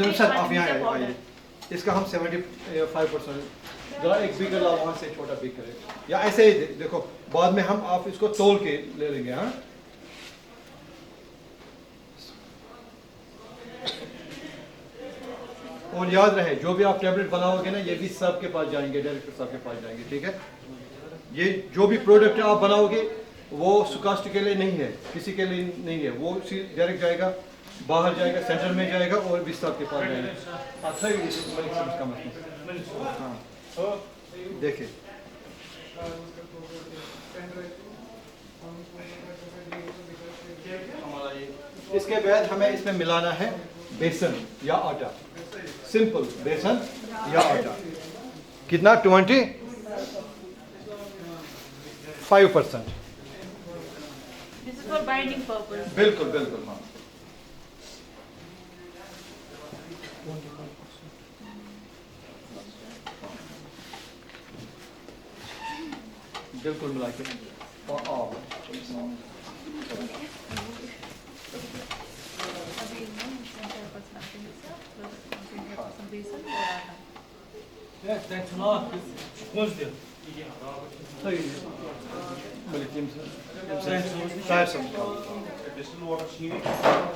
Abdul sir आप यहाँ आइए, इसका हम 75%, जरा एक बिगर ला वहाँ से छोटा बिग करें, या ऐसे ही देखो बाद में हम आप इसको तोल के ले लेंगे। हाँ और याद रहे जो भी आप टैबलेट बनाओगे ना ये भी सब के पास जाएंगे, डायरेक्टर साहब के पास जाएंगे, ठीक है। ये जो भी प्रोडक्ट आप बनाओगे वो सुकास्ट के लिए नहीं है, किसी के लिए नहीं है, वो डायरेक्ट जाएगा, बाहर जाएगा, सेंटर में जाएगा और भी साहब के पास जाएगा। अच्छा इसका मतलब हाँ देखिए हमारा ये, इसके बाद हमें इसमें मिलाना है बेसन या आटा, सिंपल बेसन या आटा, कितना 25%। This is for binding purpose. बिल्कुल बिल्कुल हाँ बिल्कुल मिला के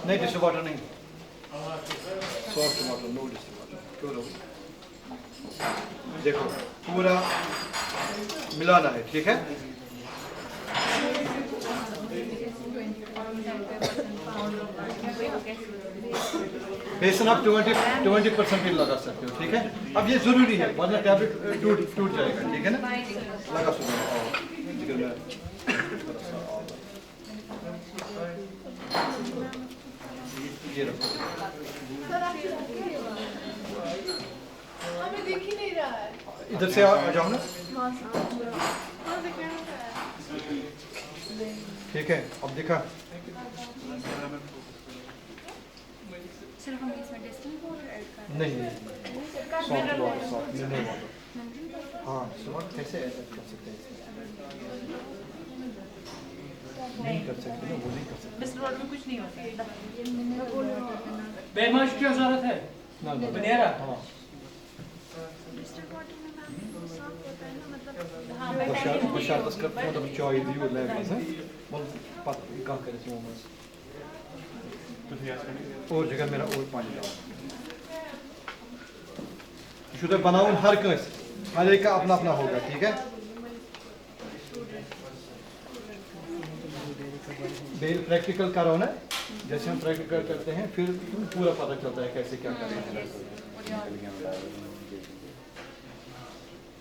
नहीं डिस्टिल वाटर नहीं, soft water, no distil water. देखो पूरा मिलाना है, ठीक है। बेसन आप 20% भी लगा सकते हो, ठीक है। अब ये जरूरी है वरना टैबलेट टूट जाएगा, ठीक है ना। लगा सकते ये रखो, हमें दिख ही नहीं रहा है। इधर से आ जाओ ना, ठीक है। अब देखा सिर्फ हम इसमें डिस्टिल वाटर ऐड कर नहीं, सॉफ्ट वाटर, मिनरल वाटर, हाँ सॉफ्ट कैसे ऐड कर सकते हैं इसमें? नहीं कर सकते ना, वो नहीं कर सकते। डिस्टिल वाटर में कुछ नहीं होता है। बेमाश की जरूरत है ना बनेरा। हाँ डिस्टिल वाटर में मैम साफ होता है ना, मतलब बशर्त उसका मतलब चाय दी वो लेवल है बोल पत कहाँ करे थी वो और जगह मेरा और पानी डाल शुद्ध बनाओ हर कस हर एक का अपना अपना होगा, ठीक है। बेल प्रैक्टिकल करो ना, जैसे हम प्रैक्टिकल करते हैं फिर पूरा पता चलता है कैसे क्या करना है।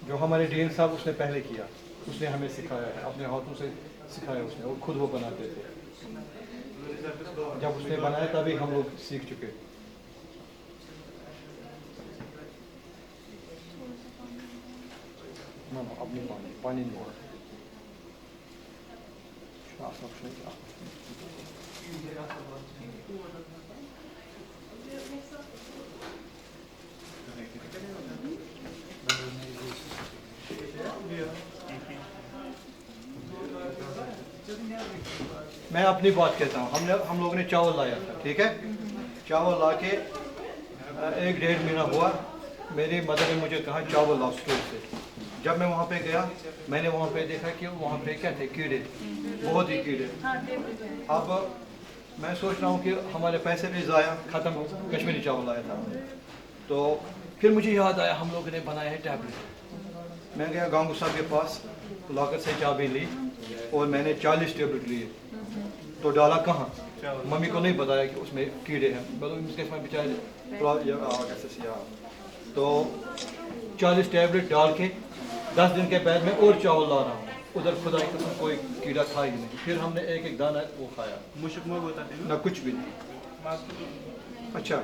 जो हमारे डीएन साहब उसने पहले किया, उसने हमें सिखाया है, अपने हाथों से सिखाया उसने, और खुद वो बनाते थे। जब उसने बनाया तभी हम लोग सीख चुके। ना ना अब नहीं, पानी नहीं होगा। मैं अपनी बात कहता हूँ, हम लोगों ने चावल लाया था, ठीक है। चावल ला के 1-1.5 महीना हुआ, मेरी मदर ने मुझे कहा चावल लाओ स्टोर से। जब मैं वहाँ पे गया मैंने वहाँ पे देखा कि वहाँ पे क्या थे, कीड़े, बहुत ही कीड़े। अब मैं सोच रहा हूँ कि हमारे पैसे भी ज़ाया, ख़त्म, कश्मीरी चावल लाया था। तो फिर मुझे याद आया हम लोगों ने बनाया है टैबलेट। मैं गया गांगू साहब के पास, लाकर से चाबी ली और मैंने 40 टैबलेट लिए। तो डाला कहाँ, मम्मी को नहीं बताया कि उसमें कीड़े हैं, मतलब बेचारे। तो 40 टैबलेट डाल के 10 दिन के बाद में और चावल ला रहा हूँ, उधर खुदा की कसम कोई कीड़ा था ही नहीं। फिर हमने एक एक दाना वो खाया, मुश्क में बताते हैं ना कुछ भी नहीं। अच्छा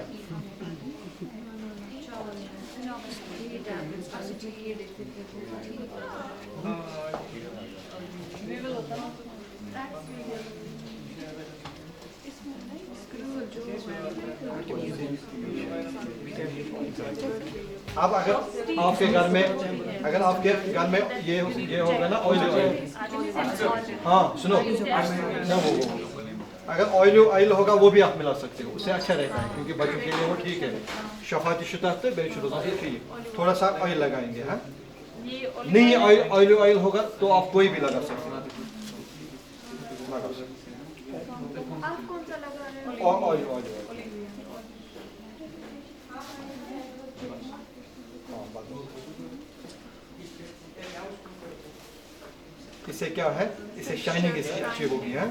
अब अगर आपके घर में ये होगा ना ऑयल, हाँ सुनो ना वो अगर ऑयल होगा वो भी आप मिला सकते हो, उससे अच्छा रहता है क्योंकि बच्चों के लिए वो ठीक है। शफाती शुतात बेच रोज़ा से ठीक, थोड़ा सा ऑयल लगाएंगे। हाँ नहीं, ऑयल होगा तो आप कोई भी लगा सकते हो। आप कौन सा लगा रहे हो? ऑयल इससे क्या है, इससे शाइनिंग इसकी अच्छी होगी। है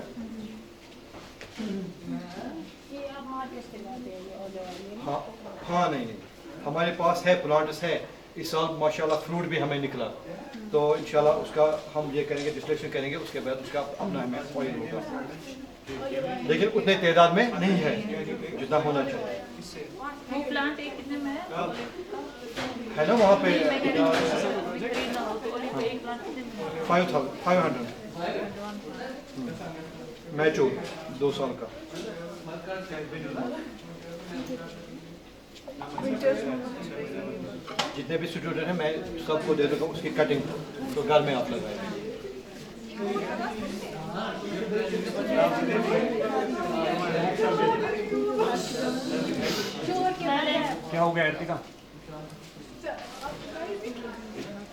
हाँ हाँ, नहीं हमारे पास है, प्लांट्स है। इस साल माशाल्लाह फ्रूट भी हमें निकला, तो इंशाल्लाह उसका हम ये करेंगे, डिस्ट्रक्शन करेंगे, उसके बाद उसका अपना हमें ऑयल होगा, लेकिन उतने तादाद में नहीं है जितना होना चाहिए। वो प्लांट एक कितने में है ना वहाँ पे खरीदना हो तो एक प्लांट कितने में? 500 मैचो 2 साल का। जितने भी स्टूडेंट हैं मैं सबको दे दूँगा उसकी कटिंग, तो घर में आप लगाएंगे। क्या हो गया अर्पिता?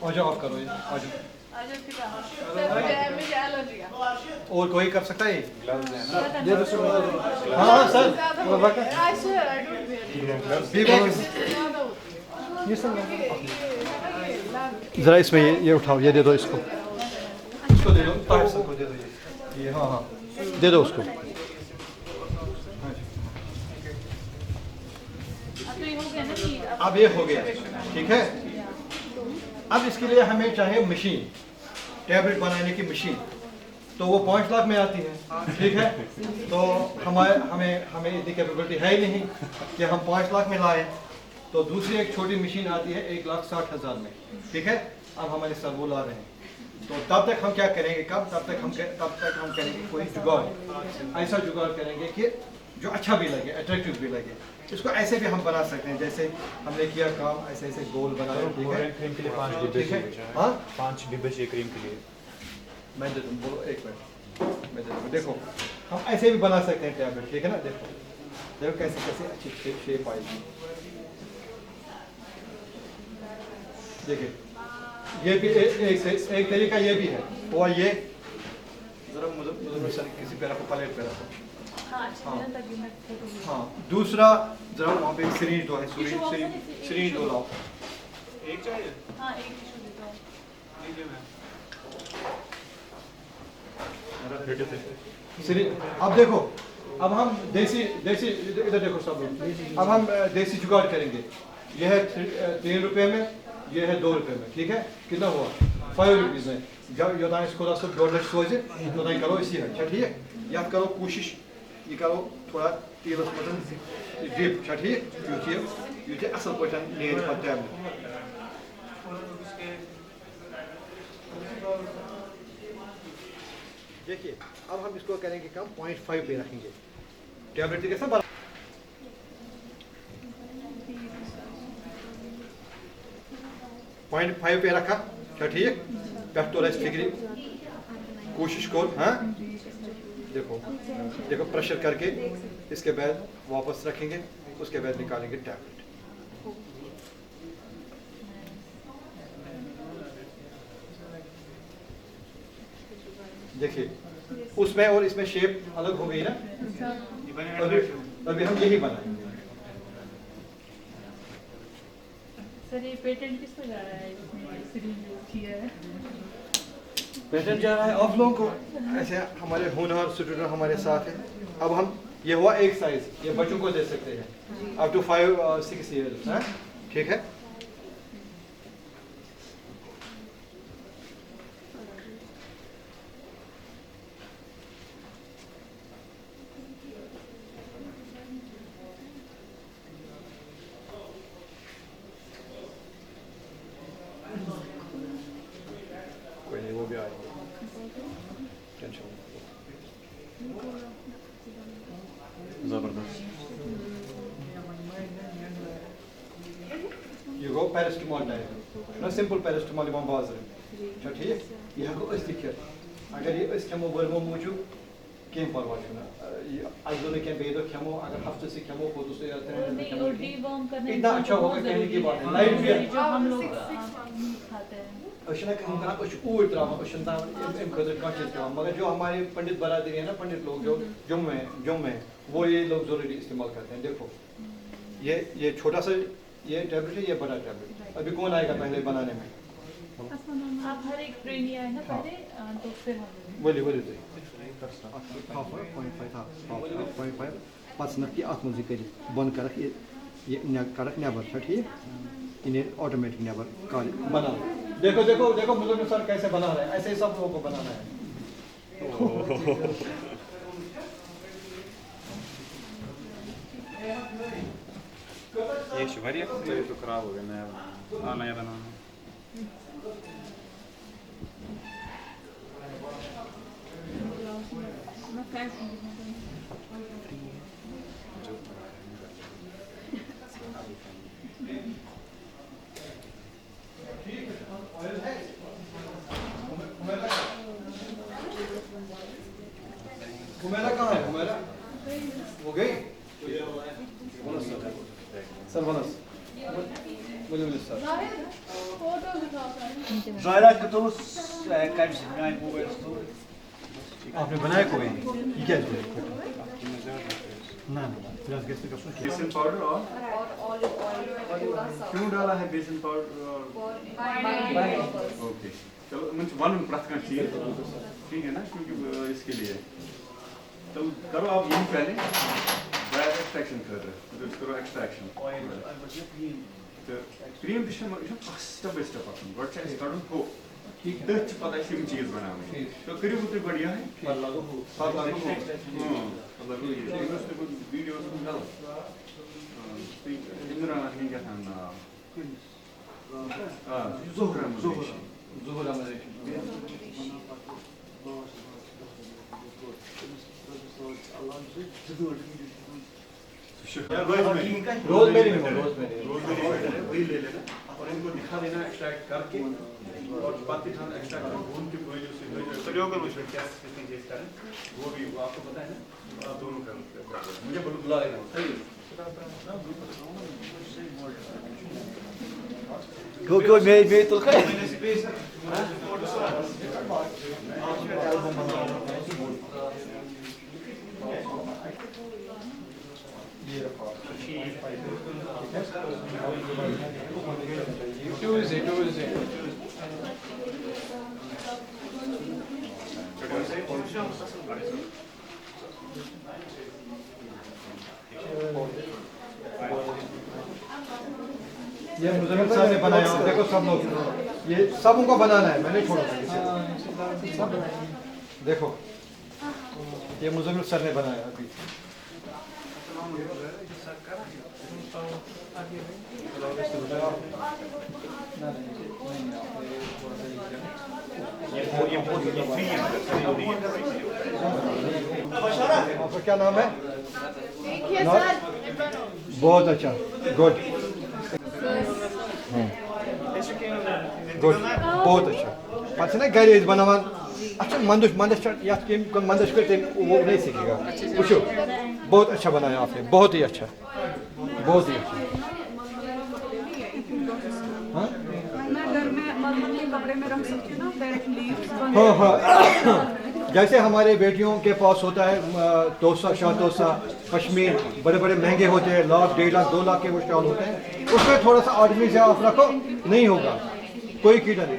आ जाओ आप करो, आ जाओ। और कोई कर सकता है? हाँ सर, जरा इसमें ये उठाओ, ये दे दो इसको दे दो, ताहिर सर को दे दो ये। हाँ दे दो उसको। अब ये हो गया, ठीक है। अब इसके लिए हमें चाहिए मशीन, टैबलेट बनाने की मशीन, तो वो 5 लाख में आती है, ठीक है। तो हमें इतनी कैपेबिलिटी है ही नहीं कि हम 5 लाख में लाएं, तो दूसरी एक छोटी मशीन आती है 1,60,000 में, ठीक है। अब हमारे सर वो ला रहे हैं, तो तब तक हम क्या करेंगे, तब तक हम करेंगे कोई जुगाड़, ऐसा जुगाड़ करेंगे कि जो अच्छा भी लगे, अट्रैक्टिव भी लगे। इसको ऐसे भी हम बना सकते हैं, जैसे हमने किया काम, ऐसे ऐसे गोल बनाया, ठीक है। क्रीम के लिए 5 डिब्बे चाहिए। हाँ 5 डिब्बे चाहिए क्रीम के लिए। मैं दे दूँ, बोलो एक मिनट मैं दे दूँ। देखो हम ऐसे भी बना सकते हैं टैबलेट, ठीक है ना। देखो कैसे कैसे अच्छी शेप आएगी। देखिए ये भी एक तरीका ये भी है, और ये जरा मुझे किसी पे रखो, प्लेट पे रखो। हाँ दूसरा जरा वहाँ पे सीरीज दो है, सीरीज दो लाओ। एक चाहिए? हाँ एक टिश्यू देता हूँ। अब देखो, अब हम देसी इधर देखो सब लोग, अब हम देसी जुगाड़ करेंगे। यह है 3 रुपये में, यह है 2 रुपये में, ठीक है। कितना हुआ 5 रुपीज़ में। जब योदान इसको सब 2 लक्ष सोचे तो करो इसी है, ठीक है। या करो कोशिश, ये करो थोड़ा तेलस मत डिप, ठीक ये असल पे नेर पे टैबलेट। देखिए अब हम इसको करेंगे कम, 0.5 पे रखेंगे टैबलेट के साथ। 0.5 पे रखा, क्या ठीक पे तो फिक्री कोशिश कर। हाँ देखो प्रेशर करके इसके बाद वापस रखेंगे, उसके बाद निकालेंगे टैबलेट। देखिए उसमें और इसमें शेप अलग हो गई ना, अभी हम यही बनाएंगे। सर ये पेटेंट किस पे जा रहा है? पेटेंट जा रहा है आप लोगों को। ऐसे हमारे होनहार स्टूडेंट हमारे साथ हैं। अब हम ये हुआ एक साइज, ये बच्चों को दे सकते हैं अप टू 5-6 ईयर्स, है ठीक है। कोई नहीं, वो भी आएंगे, टेंशन जबरदस्त। ये गो पैरास्टामोल टाइप ना, सिंपल पैरास्टामोल यहां बाजार अच्छा ठीक। यह को अस लिखित, अगर ये अस खमो बरमो मूजूब केम परवाह आज दोनों क्या बेदो खेमो अगर हफ्ते से खेमो को दूसरे नहीं और डीवॉर्म करने इतना अच्छा होगा कहने की बात है लाइट भी जो हम लोग खाते हैं अशना हम करा कुछ ऊर ड्रामा अशना एम खदर का चीज का मगर जो हमारे पंडित बरादरी है ना पंडित लोग जो जुम में वो ये लोग जरूरी इस्तेमाल करते हैं देखो ये छोटा सा ये टैबलेट है ये बड़ा टैबलेट अभी कौन आएगा पहले बनाने में आप हर एक ट्रेन आए ना पहले तो फिर हम बोलिए 0.5 पाँच नक्की आठ मुझे करी बंद कर ये करक नेबर ठीक इन्हें ऑटोमेटिक नेबर कर बना देखो देखो देखो मुझे सर कैसे बना रहे हैं ऐसे ही सब लोगों को बनाना है ये शुभरिया तो खराब हो गया नया बनाना मैं फ्रेंड्स हुमैरा कहाँ है हुमैरा वो गई सर बनस बोलिए sir Zahra Katolus kaç yani bu आपने बनाया कोई ये क्या है ना प्लस गैस का सोच बेसन पाउडर और olive oil थोड़ा सा क्यों डाला है बेसन पाउडर और ओके चलो मुझे वन प्रथम चीज ठीक है ना क्योंकि इसके लिए तो करो आप यही पहले ड्राई एक्सट्रैक्शन कर रहे हो तो करो एक्सट्रैक्शन तो क्रीम दिशा में step by step upon what चाहिए करो को ठीक है तो पता है कि चीज बनानी तो करीब उतनी बढ़िया है पर लागू हां मतलब ये वीडियोस में डालो इंद्रा नहीं क्या था जोहरा रोजमेरी वही ले लेना और इनको दिखा देना एक्सट्रैक्ट करके और बाकी ठान एक्सट्रैक्ट भून के कोई जो प्रयोग करो उसमें क्या कितनी चीज करें वो भी आपको पता है ना आप दोनों करो मुझे बोलो बुला लेना सही Go me तो खाए ये मुजम्मिल साहब ने बनाया देखो सब लोग ये सब उनको बनाना है मैंने छोड़ा सब देखो ये मुजम्मिल सर ने बनाया अभी आपका क्या नाम है बहुत अच्छा गुड गुड बहुत अच्छा पता ना घर बनावान अच्छा मंदुश या मंदुश करते वो नहीं सीखेगा पूछो बहुत अच्छा बनाया आपने बहुत ही अच्छा बहुत ही अच्छा हाँ घर में मलमल के कपड़े में रख सकती हूँ ना डायरेक्टली हाँ हाँ जैसे हमारे बेटियों के पास होता है तोसा शाह तोसा कश्मीर बड़े बड़े महंगे होते हैं लाख 1.5 लाख 2 लाख के वो स्टॉल होते हैं उसमें थोड़ा सा आदमी से आप रखो नहीं होगा कोई कीड़ा नहीं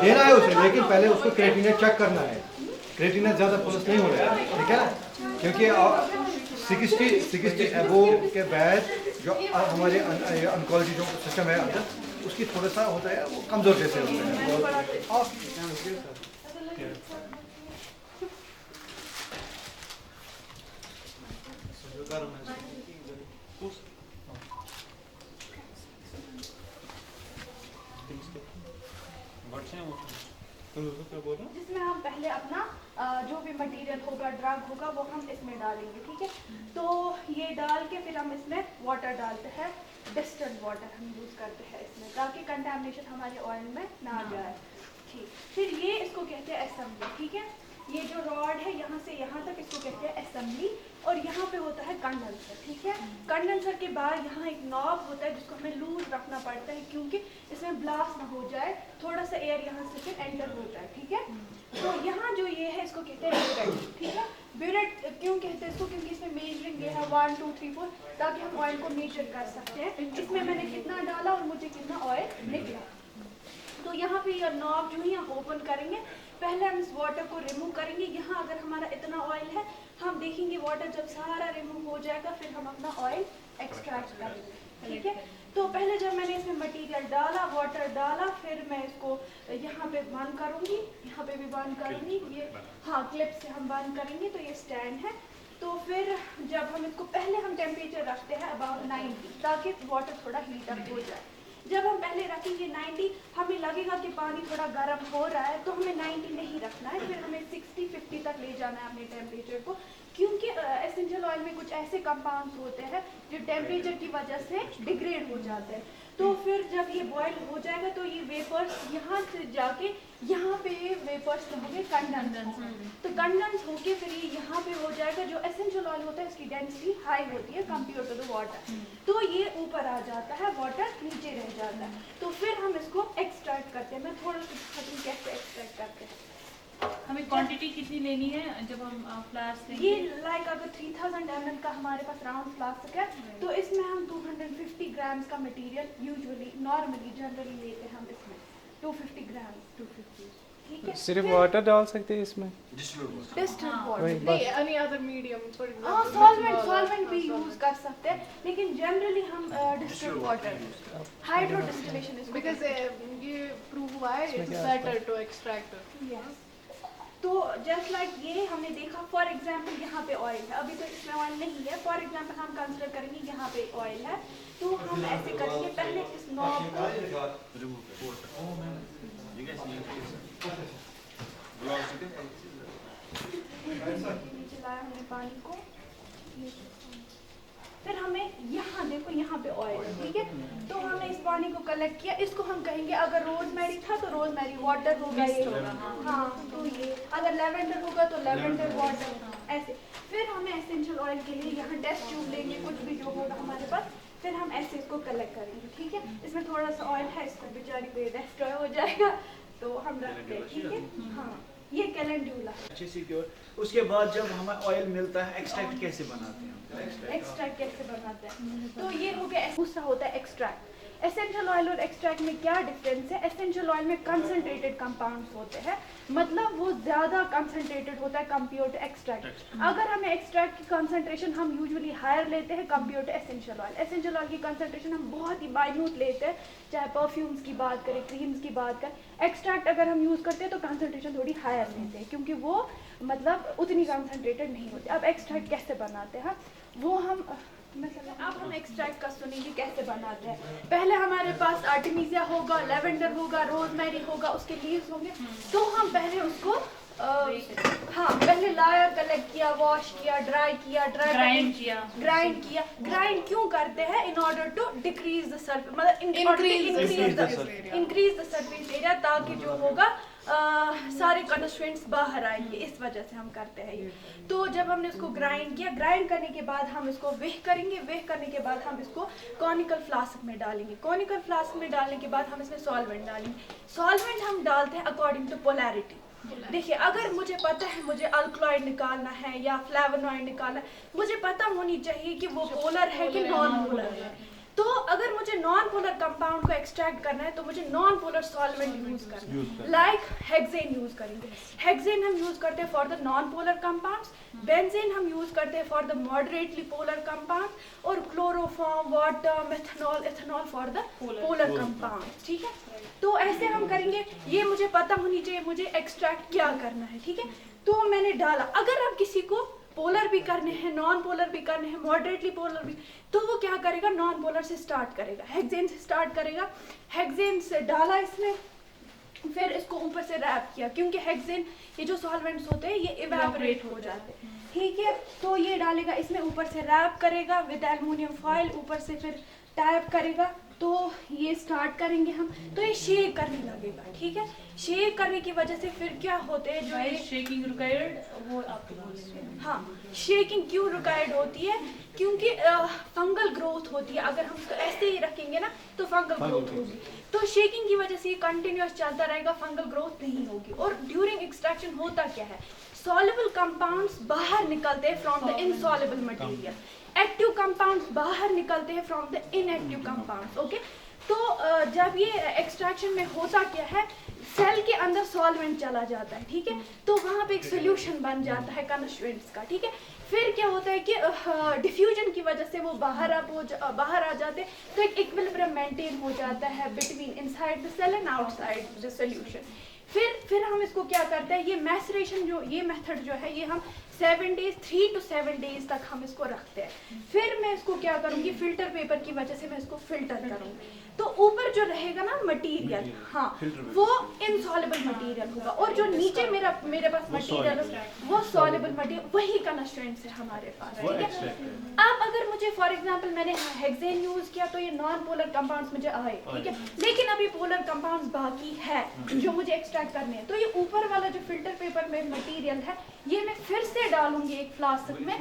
देना है उसे लेकिन पहले उसको क्रेटिनेट चेक करना है क्रेटिनेट ज़्यादा प्लस नहीं हो रहा है ठीक है ना क्योंकि 60 एबो के बाद जो हमारे ऑन्कोलॉजी जो सिस्टम है अंदर उसकी थोड़ा सा होता है वो कमज़ोर जैसे होते हैं जिसमें हम पहले अपना जो भी मटेरियल होगा, ड्रग होगा, वो हम इसमें डालेंगे, ठीक है। तो ये डाल के फिर हम इसमें वाटर डालते हैं, डिस्टिल्ड वाटर हम यूज़ करते हैं इसमें, ताकि कंटामिनेशन हमारे ऑयल में ना जाए। ठीक, फिर ये इसको कहते हैं असेंबली, ठीक है। ये जो रॉड है यहाँ से यहाँ तक, इसको कहते हैं असेंबली, और यहाँ पे होता है कंडेंसर, ठीक है। कंडेंसर के बाद यहाँ एक नॉब होता है जिसको हमें लूज रखना पड़ता है, क्योंकि इसमें ब्लास्ट ना हो जाए, थोड़ा सा एयर यहाँ से फिर एंटर होता है, ठीक है। तो यहाँ जो ये है इसको कहते हैं ब्यूरेट, ठीक है। ब्यूरेट क्यों कहते हैं इसको, क्योंकि इसमें मेजरिंग ये है 1 2 3 4, ताकि हम ऑयल को मेजर कर सकते हैं, इसमें मैंने कितना डाला और मुझे कितना ऑयल निकला। तो यहाँ पे ये नॉब जो है यहाँ ओपन करेंगे, पहले हम इस वाटर को रिमूव करेंगे। यहाँ अगर हमारा इतना ऑयल है, हम देखेंगे वाटर जब सारा रिमूव हो जाएगा, फिर हम अपना ऑयल एक्सट्रैक्ट करेंगे, ठीक है। तो पहले जब मैंने इसमें मटेरियल डाला, वाटर डाला, फिर मैं इसको यहाँ पे बंद करूँगी, यहाँ पे भी बंद करूँगी, ये हाँ क्लिप से हम बंद करेंगे। तो ये स्टैंड है। तो फिर जब हम इसको पहले हम टेम्परेचर रखते हैं अबाउट 90, ताकि वाटर थोड़ा हीट अप हो जाए। जब हम पहले रखेंगे 90, हमें लगेगा कि पानी थोड़ा गर्म हो रहा है, तो हमें 90 नहीं रखना है, फिर हमें 60-50 तक ले जाना है अपने टेम्परेचर को, क्योंकि एसेंशियल ऑयल में कुछ ऐसे कंपाउंड्स होते हैं जो टेम्परेचर की वजह से डिग्रेड हो जाते हैं। तो फिर जब ये बॉयल हो जाएगा, तो ये वेपर्स यहाँ से जाके यहाँ पे वेपर्स होंगे कंडेंस, तो कंडेंस होके फिर ये यहाँ पे हो जाएगा। जो एसेंशियल ऑयल होता है इसकी डेंसिटी हाई होती है कंपेयर टू द वाटर, तो ये ऊपर आ जाता है, वाटर नीचे रह जाता है। तो फिर हम इसको एक्सट्रैक्ट करते हैं। मैं थोड़ा सा दिखाती हूँ कैसे एक्सट्रैक्ट करते हैं। हमें क्वांटिटी कितनी लेनी है जब हम फ्लास्क ये लाइक अगर 3000 ml का हमारे पास राउंड फ्लास्क है, तो इसमें हम 250 ग्राम्स का मटेरियल यूजुअली नॉर्मली जनरली लेते हैं हम इसमें 250 ग्राम, 250, ठीक है। सिर्फ वाटर डाल सकते हैं इसमें? डिस्टिल्ड वाटर बस any other medium for हाँ, example सॉल्वेंट भी यूज कर सकते हैं, लेकिन जनरली हम डिस्टिल्ड वाटर, हाइड्रो डिस्टिलेशन इसको because ये prove हुआ है it's better to extract it. yes. तो जस्ट लाइक ये हमने देखा, फॉर एग्जांपल यहाँ पे ऑयल है, अभी तो इसमें ऑयल नहीं है, फॉर एग्जांपल हम कंसिडर करेंगे यहाँ पे ऑयल है, तो हम ऐसे करेंगे, पहले इस नॉब को नीचे लाया हमने पानी को, फिर हमें यहाँ देखो यहाँ पे ऑयल है, ठीक है। तो हमने इस पानी को कलेक्ट किया, इसको हम कहेंगे, अगर रोजमेरी था तो रोजमेरी वाटर होगा ये, हाँ, तो ये अगर लेवेंडर होगा तो लेवेंडर वाटर, ऐसे। फिर हमें एसेंशियल ऑयल के लिए यहाँ टेस्ट ट्यूब लेंगे, कुछ भी जो होगा हमारे पास, फिर हम ऐसे इसको कलेक्ट करेंगे, ठीक है। इसमें थोड़ा सा ऑयल है, इसमें बेचारी पे डिस्ट्रॉय हो जाएगा, तो हम रखते हैं, ठीक है। हाँ, ये कैलेंडुला अच्छे से प्योर। उसके बाद जब हमें ऑयल मिलता है, एक्सट्रैक्ट कैसे बनाते हैं? एक्सट्रैक्ट कैसे बनाते हैं, तो ये हो गया। दूसरा होता है एक्सट्रैक्ट। एसेंशियल ऑयल और एक्सट्रैक्ट में क्या डिफरेंस है? एसेंशियल ऑयल में कंसंट्रेटेड कंपाउंड्स होते हैं, मतलब वो ज़्यादा कंसंट्रेटेड होता है कंपेयर टू एक्सट्रैक्ट। अगर हमें एक्सट्रैक्ट की कंसंट्रेशन हम यूजुअली हायर लेते हैं compare to essential oil. Essential oil की कंसंट्रेशन हम बहुत ही माइन्यूट लेते हैं, चाहे परफ्यूम्स की बात करें, क्रीम्स की बात करें। एक्सट्रैक्ट अगर हम यूज़ करते हैं तो कंसंट्रेशन थोड़ी हायर लेते हैं, क्योंकि वो मतलब उतनी कंसंट्रेटेड नहीं होती। अब एक्सट्रैक्ट कैसे बनाते हैं वो हम अब हम एक्सट्रैक्ट का सुनेंगे कैसे बनाते हैं। पहले हमारे पास आर्टेमिसिया होगा, लेवेंडर होगा, रोजमेरी होगा, उसके लीव्स होंगे, तो हम पहले उसको हाँ पहले लाया, कलेक्ट किया, वॉश किया, ड्राई किया, ग्राइंड किया। ग्राइंड क्यों करते हैं? In order to decrease the surface, मतलब इंक्रीज द सरफेस एरिया, ताकि जो होगा सारे कंस्ट्रेंट्स बाहर आएंगे, इस वजह से हम करते हैं ये। तो जब हमने उसको ग्राइंड किया, ग्राइंड करने के बाद हम इसको वेह करेंगे, वेह करने के बाद हम इसको कॉनिकल फ्लास्क में डालेंगे। कॉनिकल फ्लास्क में डालने के बाद हम इसमें सॉल्वेंट डालेंगे। सॉल्वेंट हम डालते हैं अकॉर्डिंग टू पोलैरिटी। देखिए, अगर मुझे पता है मुझे अल्कलॉइड निकालना है या फ्लेवोनॉइड निकालना है, मुझे पता होनी चाहिए कि वो पोलर है कि नॉन पोलर है। तो अगर मुझे नॉन पोलर कंपाउंड को एक्सट्रैक्ट करना है तो मुझे नॉन पोलर सॉल्वेंट यूज करना है, लाइक हेक्सेन यूज करेंगे। हेक्सेन हम यूज करते हैं for the non polar compounds, benzene हम यूज करते हैं for the moderately polar compound, और chloroform, water, methanol, ethanol for the polar compound, ठीक है। तो ऐसे हम करेंगे। ये मुझे पता होनी चाहिए मुझे एक्सट्रैक्ट क्या करना है, ठीक है। तो मैंने डाला। अगर आप किसी को पोलर भी करने हैं, नॉन पोलर भी करने हैं, मॉडरेटली पोलर भी, तो वो क्या करेगा? नॉन पोलर से स्टार्ट करेगा, हेक्सेन से स्टार्ट करेगा। हेक्सेन से डाला इसमें, फिर इसको ऊपर से रैप किया, क्योंकि हेक्सेन ये जो सॉल्वेंट्स होते हैं ये इवेपोरेट हो जाते हैं, ठीक है। तो ये डालेगा इसमें, ऊपर से रैप करेगा विद एल्युमिनियम फॉइल, ऊपर से फिर टैप करेगा। तो ये स्टार्ट करेंगे हम, तो ये शेक करने लगेगा, ठीक है। शेक करने की वजह से फिर क्या होते हैं, जो ये शेकिंग रिक्वायर्ड वो आपको बोलेंगे। हाँ, शेकिंग क्यों रिक्वायर्ड होती है, क्योंकि फंगल ग्रोथ होती है। अगर हम इसको ऐसे ही रखेंगे ना तो फंगल ग्रोथ होगी, तो शेकिंग की वजह से ये कंटिन्यूअस चलता रहेगा, फंगल ग्रोथ नहीं होगी। और ड्यूरिंग एक्सट्रैक्शन होता क्या है, सॉल्युबल कंपाउंड्स बाहर निकलते हैं from the insoluble material, active compounds बाहर निकलते हैं from the inactive compounds, okay. तो जब ये एक्सट्रैक्शन में होता क्या है, सेल के अंदर सॉल्वेंट चला जाता है, ठीक है, तो वहाँ पे एक सोल्यूशन बन जाता है कन्वेंट्स का, ठीक है। फिर क्या होता है कि डिफ्यूजन की वजह से वो बाहर आ जाते हैं, तो एक इक्विलिब्रियम मेंटेन हो जाता है between inside the cell and outside the solution. फिर हम इसको क्या करते हैं, ये मैसरेशन जो ये मेथड जो है, ये हम 7 डेज 3 to 7 डेज तक हम इसको रखते हैं। फिर मैं इसको क्या करूँगी, फिल्टर पेपर की वजह से मैं इसको फिल्टर करूँगी, तो ऊपर जो रहेगा ना मटेरियल, हाँ, वो इनसॉल्युबल मटेरियल होगा, और जो नीचे मेरे पास मटेरियल वो सॉल्युबल मटेरियल, वही कंस्ट्रेंट्स है हमारे पास, ठीक है। अब अगर मुझे फॉर एग्जांपल मैंने हेक्सेन यूज किया तो ये नॉन पोलर कंपाउंड्स मुझे आए, ठीक है, लेकिन अभी पोलर कंपाउंड्स बाकी है जो मुझे एक्सट्रैक्ट करने हैं। तो ये ऊपर वाला जो फिल्टर पेपर में मटेरियल है, ये मैं फिर से डालूंगी एक फ्लास्क में,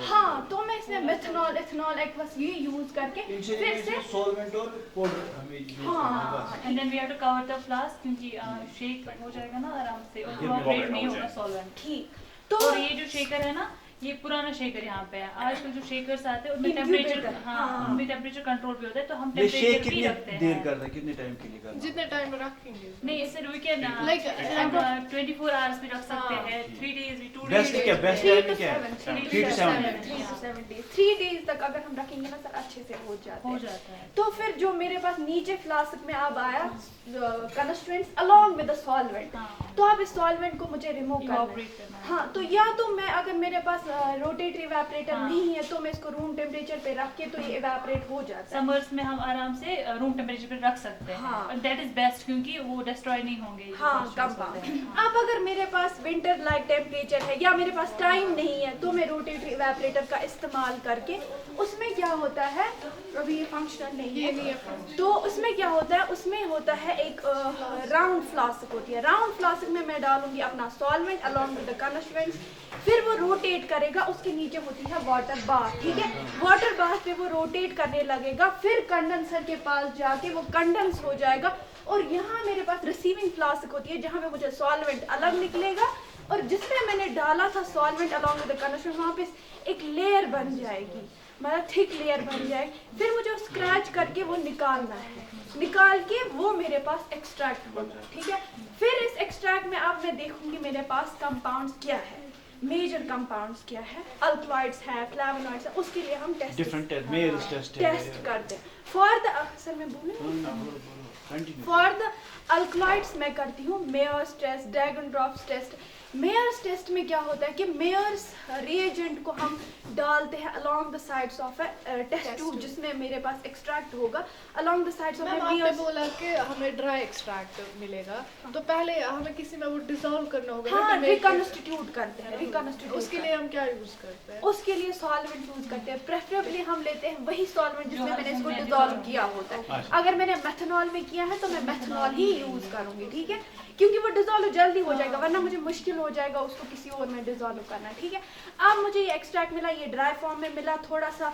हाँ, तो मैं इसमें मेथनॉल, एथनॉल, एक्वस ये यूज करके फिर से सॉल्वेंट और पाउडर हमें यूज करना है बस। And then we have to cover the flask, क्योंकि शेक हो जाएगा ना आराम से, और इवैपोरेट नहीं होगा सॉल्वेंट। ठीक, तो और ये जो शेकर है ना, ये पुराना शेकर यहाँ पे है। आजकल जो शेकर्स आते हैं उनमें टेम्परेचर, हाँ, उनमें टेम्परेचर कंट्रोल भी होता है, तो हम ये शेक टेम्परेचर भी कितने रखते हैं। देर करता है, कितने टाइम के लिए करता है? जितने टाइम में रखेंगे। नहीं, इसे वी कैन Like, 24 आवर्स भी रख सकते हैं, 3 डेज भी, 2 बेस्ट डेज। क्या, बेस्ट टाइम क्या है? 3 to 7 डेज 3 डेज तक अगर हम रखेंगे ना सर, अच्छे से हो जाता है। तो फिर जो मेरे पास नीचे फ्लास्क में अब आया constraints along with the solvent, तो अब इस सॉल्वेंट को मुझे रिमूव करना है, हाँ। तो या तो मैं, अगर मेरे पास रोटेटरी इवेपोरेटर नहीं है, तो मैं इसको रूम टेम्परेचर पे रख के तो ये इवेपोरेट हो जाता है। समर्स में हम आराम से रूम टेम्परेचर पे रख सकते हैं, हाँ। दैट इज बेस्ट, क्योंकि वो डिस्ट्रॉय नहीं होंगे, हाँ, कंपाउंड। अब अगर मेरे पास विंटर लाइक टेम्परेचर है या मेरे पास टाइम नहीं है, तो मैं रोटेटरी इवेपोरेटर का इस्तेमाल करके, उसमें क्या होता है, अभी ये फंक्शनल नहीं है, तो उसमें क्या होता है, उसमें होता है एक राउंड फ्लास्क होती है, राउंड फ्लास्क में मैं डालूंगी अपना solvent along with the constraints, फिर वो रोटेट करेगा, उसके नीचे होती है वाटर बाथ, ठीक है, वाटर बाथ पे वो रोटेट करने लगेगा, फिर कंडेंसर के पास जाके वो कंडेंस हो जाएगा, और यहाँ मेरे पास रिसीविंग फ्लास्क होती है, जहाँ पे मुझे सॉल्वेंट अलग निकलेगा, और जिसमें मैंने डाला था solvent along with the condenser, वहाँ पे एक लेयर बन जाएगी, मतलब थिक लेयर बन जाए, फिर मुझे स्क्रैच करके वो निकालना है, निकाल के वो मेरे पास एक्सट्रैक्ट होगा, ठीक है। फिर इस एक्सट्रैक्ट में अब मैं देखूंगी मेरे पास कंपाउंड्स क्या है, मेजर कंपाउंड्स क्या है, अल्कलॉइड्स है, फ्लेवोनॉइड्स है, उसके लिए हम टेस्ट डिफरेंट टेस्ट करते हैं। फॉर द सर मैं बोलूं, फॉर द अल्कलॉइड्स मैं करती हूँ Mayer's test, dragon drops test. Mayer's test में क्या होता है कि मेयर्स रिएजेंट को हम डालते हैं along the sides of a test tube, जिसमें मेरे पास एक्सट्रैक्ट होगा अलोंग द साइड्स ऑफ आपने बोला कि हमें ड्राई एक्सट्रैक्ट मिलेगा, तो पहले हमें किसी में वो डिसॉल्व करना होगा, हाँ, रिकॉन्स्टिट्यूट करते हैं, रिकॉन्स्टिट्यूट। उसके लिए हम क्या यूज करते हैं? उसके लिए सॉल्वेंट यूज करते हैं, प्रेफरेबली हम लेते हैं वही सॉल्वेंट जिसमें मैंने इसको डिसॉल्व किया होता है। अगर मैंने मेथनॉल में किया है तो मैं मेथनॉल ही यूज करूंगी, ठीक है, क्योंकि वो डिसॉल्व जल्दी हो जाएगा, वरना मुझे मुश्किल हो जाएगा उसको किसी और में डिसॉल्व करना, ठीक है। अब मुझे ये एक्सट्रैक्ट मिला, ये ड्राई फॉर्म में मिला, थोड़ा सा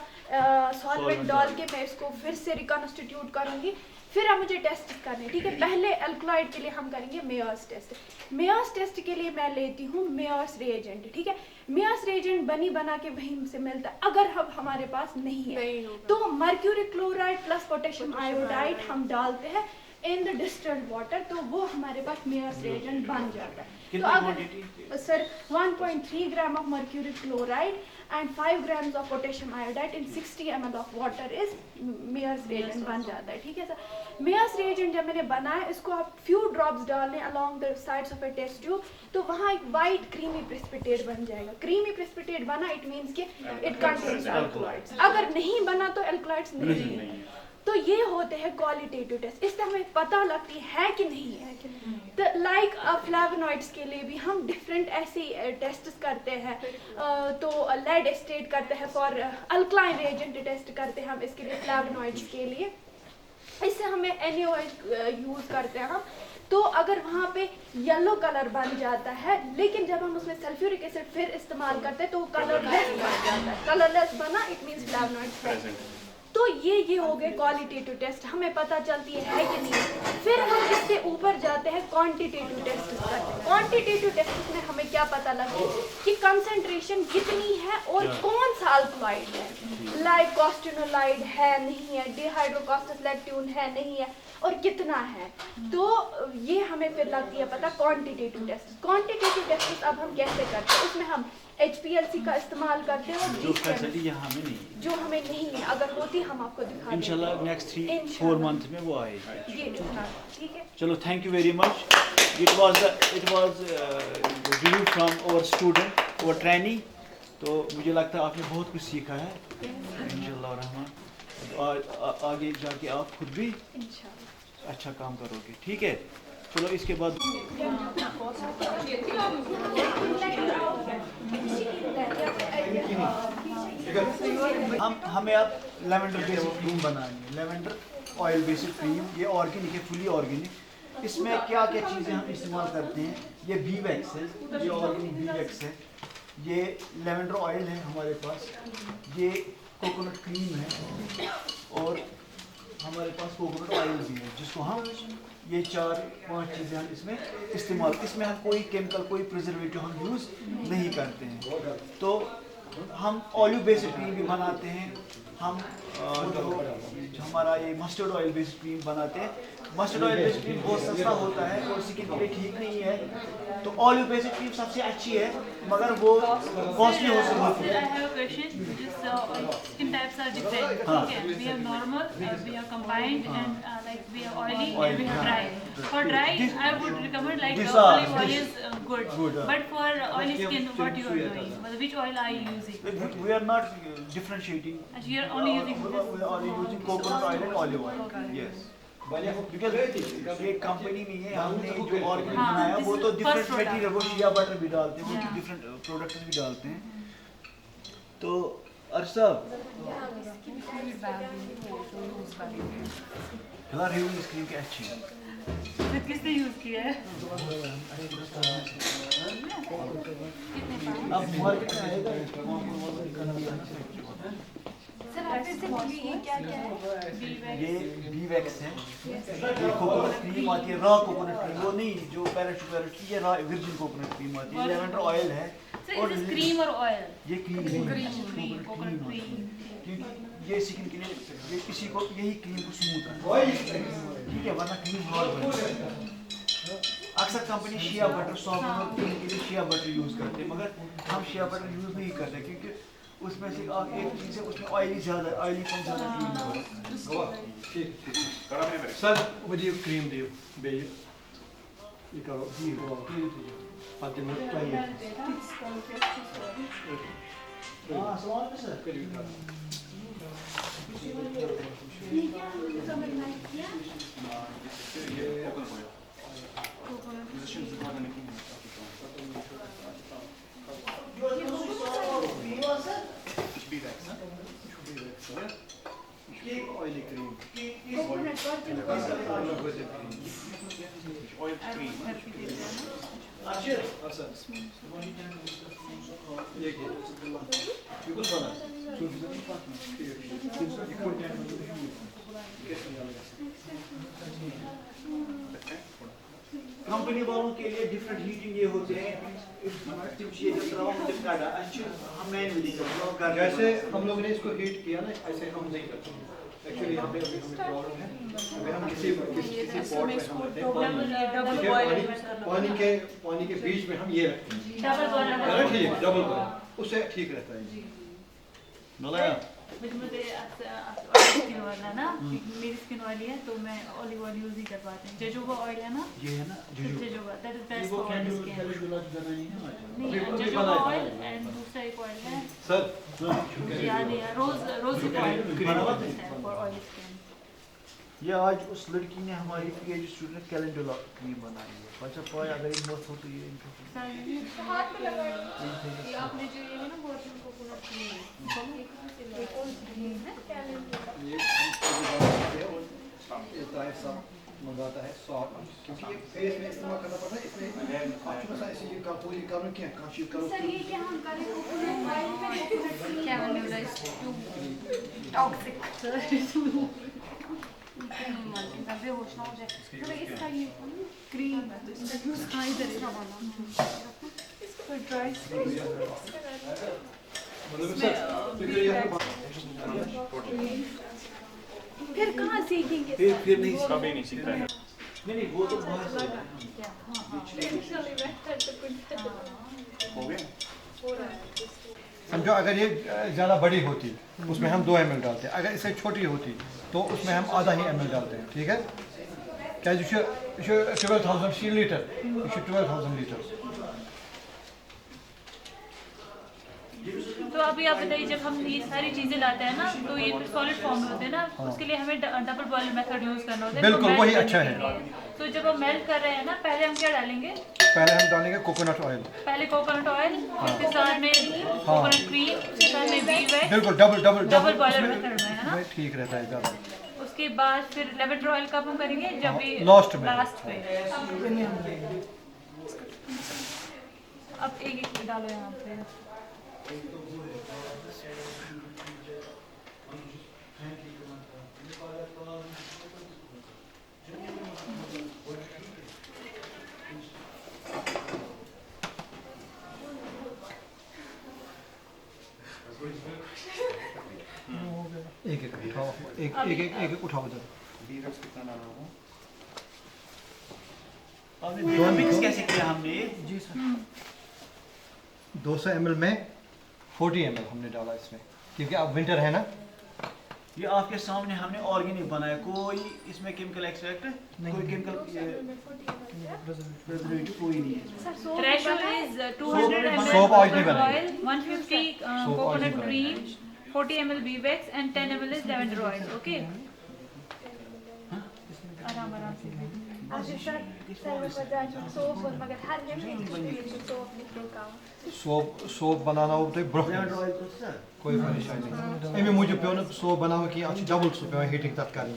सॉल्वेंट डाल के मैं इसको फिर से रिकॉन्स्टिट्यूट करूंगी, फिर अब मुझे टेस्ट करने, ठीक है। पहले अल्कलॉइड के लिए हम करेंगे मेयर्स टेस्ट। मेयर्स टेस्ट के लिए मैं लेती हूँ मेयर्स रिएजेंट, ठीक है। मेयर्स रिएजेंट बना के वहीं से मिलता है, अगर हमारे पास नहीं है तो mercury chloride plus potassium iodide हम डालते हैं इन द डिस्टिल्ड वाटर, तो वो हमारे पास मेयर्स रिएजेंट बन जाता है। तो अगर sir 1.3 gram of mercury chloride and 5 grams of potassium iodide in 60 ml of water is Mayer's reagent बन जाता है, ठीक है सर। मेयर्स रिएजेंट जब मैंने बनाया, इसको आप फ्यू ड्रॉप्स डाल लें along the sides of a test tube, तो वहाँ एक वाइट क्रीमी प्रेसिपिटेट बन जाएगा। क्रीमी प्रेसिपिटेट बना, इट मीन्स कि इट कंटेन्स अल्कलॉइड्स। अगर नहीं बना तो अल्कलॉइड्स नहीं है। तो ये होते हैं क्वालिटेटिव टेस्ट, इससे हमें पता लगती है कि नहीं है। तो लाइक फ्लेवोनॉइड्स के लिए भी हम डिफरेंट ऐसे टेस्ट करते हैं। तो लेड एस्टेट करते हैं फॉर अल्कलाइन रिएजेंट टेस्ट करते हैं हम इसके लिए फ्लेवोनॉइड्स के लिए। इससे हमें NaOH यूज़ करते हैं हम। तो अगर वहाँ पे येलो कलर बन जाता है, लेकिन जब हम उसमें सल्फ्यूरिक एसिड फिर इस्तेमाल करते हैं तो कलरलेस बन जाता है। कलरलेस बना इट मीन्स फ्लेवोनॉइड्स है। तो ये हो गए क्वालिटेटिव टेस्ट, हमें पता चलती है कि नहीं। फिर हम इससे ऊपर जाते हैं क्वांटिटेटिव टेस्ट करते हैं। क्वांटिटेटिव टेस्ट में हमें क्या पता लगता है कि कंसंट्रेशन कितनी है और कौन सा अल्कलॉइड है, लाइक कॉस्टिनोलाइड है नहीं है, डिहाइड्रोकॉस्टोलैक्टोन है नहीं है, और कितना है। तो ये हमें फिर लगती है पता क्वांटिटेटिव टेस्ट। क्वांटिटेटिव टेस्ट अब हम कैसे करते हैं, उसमें हम HPLC का इस्तेमाल करते हैं जो फैसिलिटी यहाँ हमें नहीं है, जो हमें नहीं है, अगर होती हम आपको दिखा देंगे। इंशाल्लाह नेक्स्ट 3-4 मंथ में वो आएगी। ये दिखा, ठीक है। चलो, thank you very much. It was review from our student, our trainee. तो मुझे लगता है आपने बहुत कुछ सीखा है इंशाल्लाह रहमान। तो आगे जाके आप खुद भी अच्छा काम करोगे, ठीक है। चलो, इसके बाद हमें अब लेवेंडर बेसिक क्रीम बनानी है। लेवेंडर ऑयल बेसिक क्रीम, ये ऑर्गेनिक है, फुली ऑर्गेनिक। इसमें क्या क्या चीज़ें हम इस्तेमाल करते हैं, ये बी वैक्स है, ये ऑर्गेनिक बी वैक्स है, ये लेवेंडर ऑयल है हमारे पास, ये कोकोनट क्रीम है, और हमारे पास कोकोनट ऑयल भी है, जिसको हम ये 4-5 चीज़ें हम इसमें इस्तेमाल, इसमें हम कोई केमिकल, कोई प्रिजर्वेटिव हम यूज़ नहीं करते हैं। तो हम ऑलिव बेस्ड क्रीम भी बनाते हैं, हम जो हमारा ये मस्टर्ड ऑयल बेस्ड क्रीम बनाते हैं। मस्टर्ड ऑयल बेस्ड क्रीम बहुत सस्ता होता है और स्किन के लिए ठीक नहीं है, तो ऑलिव बेस्ड क्रीम सबसे अच्छी है, मगर वो कॉस्टली हो सकती है। I have a question. Just skin types are different. Okay, we have normal, we have combined, and like we have oily and we have dry. For dry, I would recommend like olive oil is good. But for oily skin, what you are doing? Which oil are you using? We are not differentiating. And you are only using We this. are only using coconut oil and olive oil. Yes. Because ये company नहीं है, हमने जो organic हाँ, बनाया वो this तो is different first product. Material, वो शिया बटर भी डालते हैं, वो Yeah. डिफरेंट प्रोडक्ट्स भी डालते हैं। तो अर्शद, फिलहाल रिव्यू स्क्रीन के अच्छी है। तो किसने यूज किया है? अब मार्केट में आएगा सर आप फिर से बोलिए ये क्या क्या है? ये बी वैक्स है, ये कोकोनट क्रीम आती है, रॉ कोकोनट क्रीम, वो नहीं जो पैराशूट की, ये रॉ वर्जिन कोकोनट क्रीम आती है, लेवेंडर ऑयल है, So is this cream or oil? ये क्रीम है, Coconut cream. क्योंकि ये स्किन के लिए, ये किसी को यही क्रीम को स्मूथ है, ठीक है, वरना क्रीम हार्ड बनता है। अक्सर कंपनी शिया बटर, सॉफ्ट और क्रीम के लिए शिया बटर यूज़ करते हैं, मगर हम शिया बटर यूज़ नहीं करते, क्योंकि उसमें से एक चीज़ है, उसमें ऑयली कम ज़्यादा क्रीम होगा। सर वो दियो क्रीम दियो बेयो ये करो पाते में हाँ, सवाल में सर ये ऑयली क्रीम ये बिल्कुल बना कंपनी वालों के लिए डिफरेंट हीटिंग ये होते हैं, हम जैसे हम लोगों ने इसको हीट किया ना, ऐसे हम नहीं करते एक्चुअली। यहाँ पे अभी हमें प्रॉब्लम है, अगर हम किसी पॉट में हम रखते हैं पानी के बीच में हम ये रखते हैं, डबल ठीक है, डबल बॉयल, उससे ठीक रहता है। मलाया मुझे स्किन ऑयल है ना, मेरी स्किन ऑयली है तो मैं ऑलिव ऑयल यूज ही कर पाती हूँ। जोजोबा ऑयल है ना, ये है ना जोजोबा दैट इज बेस्ट वो फॉर कैंडल स्किन। कैलकुलेट करना नहीं है नहीं, जोजोबा ऑयल एंड दूसरा एक ऑयल है सर मुझे याद नहीं है, rose oil for oil skin. ये आज उस लड़की ने हमारी PhD स्टूडेंट कैलेंडुला क्रीम बनाई है। अच्छा पाया अगर इन मत हो तो ये हाथ पे लगाइए। ये आपने जो ये है ना वर्जिन कोकोनट क्रीम मंगाता है सॉफ्ट क्योंकि ये फेस में इस्तेमाल करना पड़ता है इसमें आप थोड़ा सा इसीलिए का पूरी करो क्या काशी करो सर ये क्या हम करें कोकोनट ऑयल में Cavanula is too toxic. बेहोश ना हो जाए। थोड़ा इसका ये क्रीम इसका यूज कहाँ इधर है इसको ड्राई फिर कहाँ सीखेंगे फिर नहीं कभी नहीं सीखता है। नहीं वो तो बहुत से हो गया समझो अगर ये ज़्यादा बड़ी होती उसमें हम 2 ml डालते हैं, अगर इससे छोटी होती तो उसमें हम आधा ही ml डालते हैं, ठीक है क्या ये 12,000 लीटर, ये 12,000 लीटर। तो अभी आप बताइए जब हम ये सारी चीजें लाते हैं ना तो ये सॉलिड फॉर्म में होते हैं ना, उसके लिए हमें डबल बॉयल मेथड यूज करना होता है। बिल्कुल, तो वही melt अच्छा करने है। के लिए। तो जब हम मेल्ट कर रहे हैं ना पहले हम क्या डालेंगे? पहले हम डालेंगे कोकोनट ऑयल, पहले कोकोनट ऑयल, उसके साथ में कोकोनट क्रीम, उसके साथ में वी वेट, बिल्कुल डबल बॉयलर मेथड में है ना। ठीक रहता है ज़्यादा। उसके बाद फिर लेवेंडर ऑयल कब हम करेंगे? जब भी लास्ट में। अब एक डालो यहाँ पे। एक उठाओ, एक उठाओ जब आपने मिक्स कैसे किया हमने जी सर 200 ml में 40 ml हमने डाला इसमें क्योंकि अब विंटर है ना। ये आपके सामने हमने ऑर्गेनिक बनाया, कोई इसमें केमिकल एक्सट्रैक्ट कोई केमिकल प्रिजर्वेटिव कोई नहीं है। Threshold is 200 ml soap oil नहीं coconut बनाएंगे। oil, 150 Soap oil coconut नहीं cream, 40 ml Vivex and 10 ml is lavender oil. Okay? आराम आराम से। आज सर सोप मगर हर जगह सोप निकलेगा सोप बनाना हो तो ब्रोक लेमन ऑयल तो सर कोई परेशानी नहीं। एमे मुझे पे सोप बनाओ कि अच्छी डबल सो पे हीटिंग तक करनी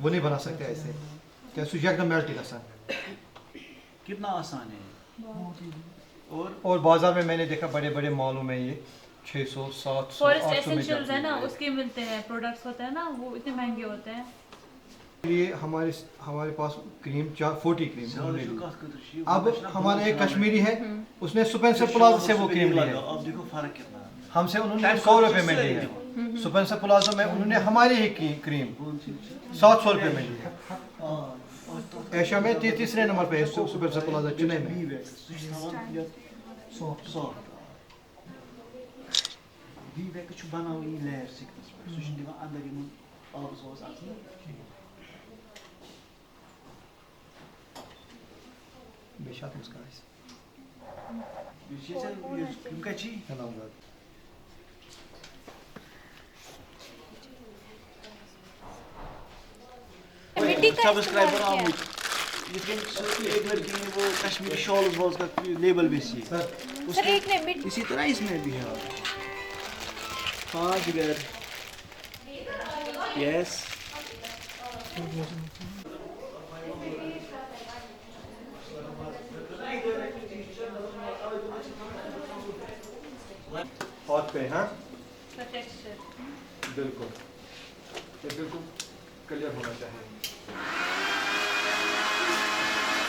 वो नहीं बना सकते ऐसे क्या सु एकदम मेल्ट गसन। कितना आसान है। और बाजार में मैंने देखा बड़े बड़े मॉलों में ये 600 700 फॉरेस्ट 800 में एसेंशियल्स है जाती ना उसके मिलते हैं प्रोडक्ट्स होते हैं ना वो इतने महंगे होते हैं। ये हमारे पास क्रीम 40 क्रीम हमने ली। अब अब हमारा एक कश्मीरी है उसने स्पेंसर प्लाजा से वो क्रीम ली है, अब देखो फर्क कितना है। हमसे उन्होंने 100 रुपए में ली है। स्पेंसर प्लाजा में उन्होंने हमारी ही क्रीम 700 रुपए में ली है। एशिया में 33 नंबर पे है स्पेंसर प्लाजा चेन्नई में। बेशक मुस्कान सब्सक्राइबर आमुत एक लड़की ने वो कश्मीरी शॉल वॉल्स का लेबल बेची है सर एक ने मिट इसी तरह इसमें भी है। हाँ जिगर यस हाथ पे हाँ का टेक्सचर बिल्कुल ये बिल्कुल क्लियर होना चाहिए।